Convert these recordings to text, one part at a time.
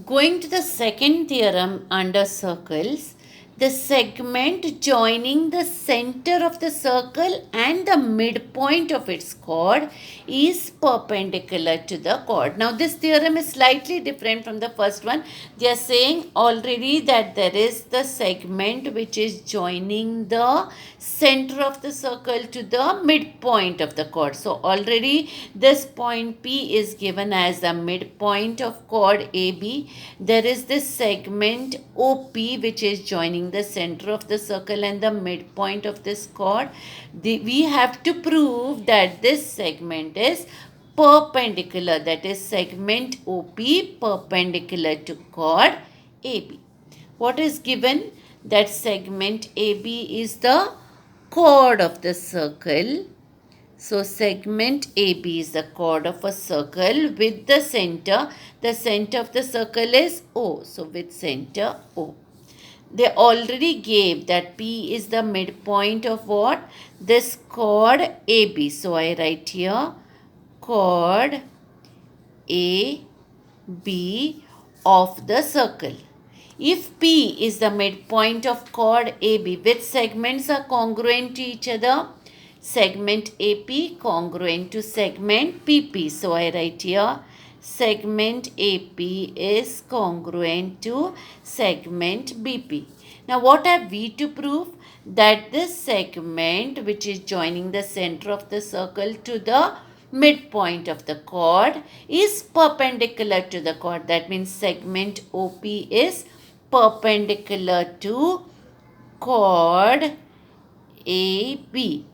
Going to the second theorem under circles, the segment joining the center of the circle and the midpoint of its chord is perpendicular to the chord. Now, this theorem is slightly different from the first one. They are saying already that there is the segment which is joining the center of the circle to the midpoint of the chord. So, already this point P is given as the midpoint of chord AB. There is this segment OP which is joining the center of the circle and the midpoint of this chord. We have to prove that this segment is perpendicular, that is segment OP perpendicular to chord AB. What is given? That segment AB is the chord of the circle. So segment AB is the chord of a circle with the center. The center of the circle is O. So with center O. They already gave that P is the midpoint of what? This chord AB. So I write here chord AB of the circle. If P is the midpoint of chord AB, which segments are congruent to each other? Segment AP congruent to segment PP. So I write here segment AP is congruent to segment BP. Now what have we to prove? That this segment which is joining the center of the circle to the midpoint of the chord is perpendicular to the chord. That means segment OP is perpendicular to chord AB.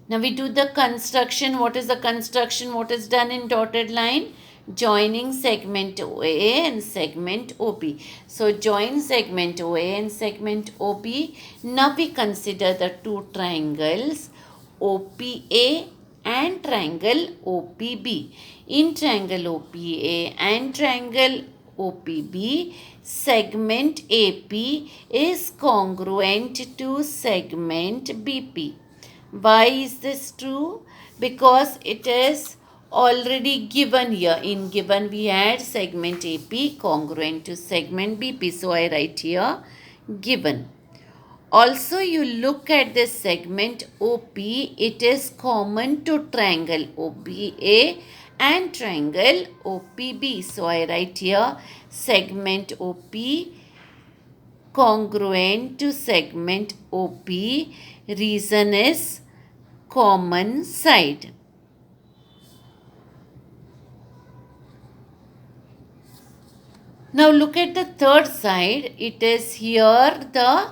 Now we do the construction. What is the construction? What is done in dotted line? Joining segment OA and segment OB. So join segment OA and segment OB. Now we consider the two triangles OPA and triangle OPB. In triangle OPA and triangle OPB, segment AP is congruent to segment BP. Why is this true? Because it is already given here. In given we had segment AP congruent to segment BP. So I write here given. Also you look at this segment OP, it is common to triangle OBA and triangle OPB. So I write here segment OP congruent to segment OP. Reason is common side. Now look at the third side. It is here the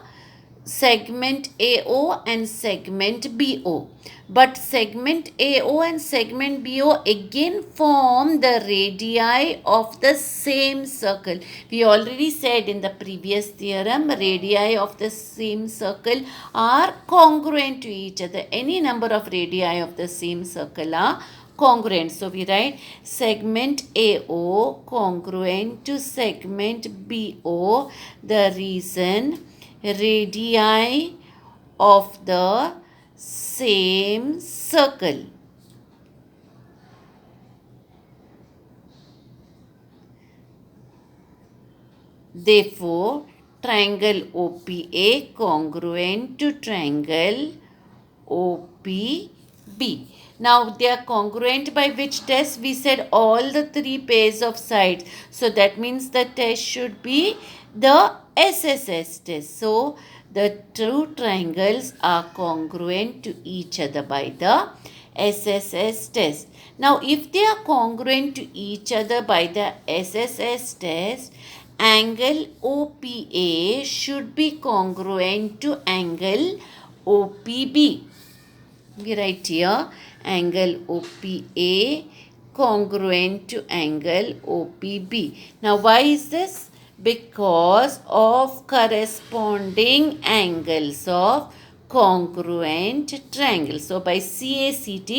segment AO and segment BO. But segment AO and segment BO again form the radii of the same circle. We already said in the previous theorem, radii of the same circle are congruent to each other. Any number of radii of the same circle are congruent. So we write segment AO congruent to segment BO. The reason radii of the same circle. Therefore, triangle OPA congruent to triangle OPB. Now, they are congruent by which test? We said all the three pairs of sides. So, that means the test should be the SSS test. So, the two triangles are congruent to each other by the SSS test. Now, if they are congruent to each other by the SSS test, angle OPA should be congruent to angle OPB. We write here angle OPA congruent to angle OPB. Now why is this? Because of corresponding angles of congruent triangle. So by CACT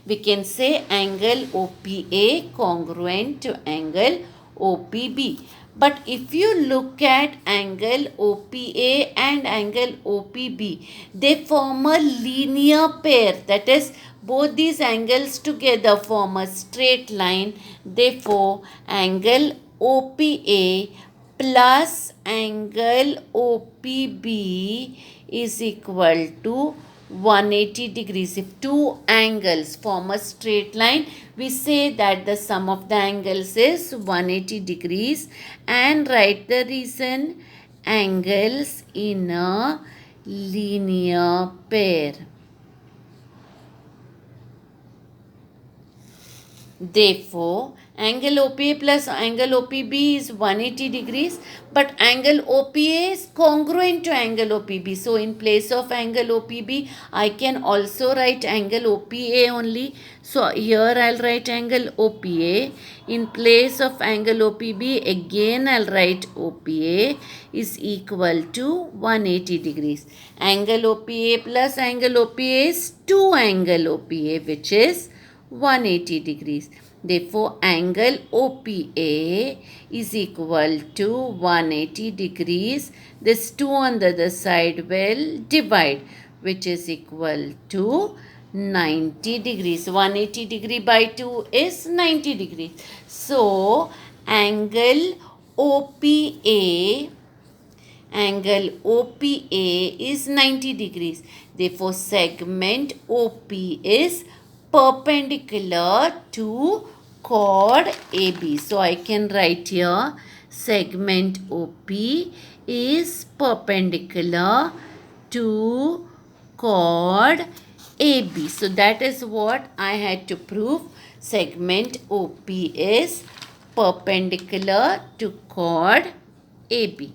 we can say angle OPA congruent to angle OPB. But if you look at angle OPA and angle OPB, they form a linear pair, that is Both these angles together form a straight line. Therefore, angle OPA plus angle OPB is equal to 180 degrees. If two angles form a straight line, we say that the sum of the angles is 180 degrees, and write the reason: angles in a linear pair. Therefore, angle OPA plus angle OPB is 180 degrees, but angle OPA is congruent to angle OPB. So, in place of angle OPB, I can also write angle OPA only. So, here I'll write angle OPA. In place of angle OPB, again I'll write OPA is equal to 180 degrees. Angle OPA plus angle OPA is 2 angle OPA, which is 180 degrees. Therefore, angle OPA is equal to 180 degrees. This 2 on the other side will divide, which is equal to 90 degrees. 180 degree by 2 is 90 degrees. So, angle OPA is 90 degrees. Therefore, segment OP is perpendicular to chord AB. So, I can write here segment OP is perpendicular to chord AB. So, that is what I had to prove. Segment OP is perpendicular to chord AB.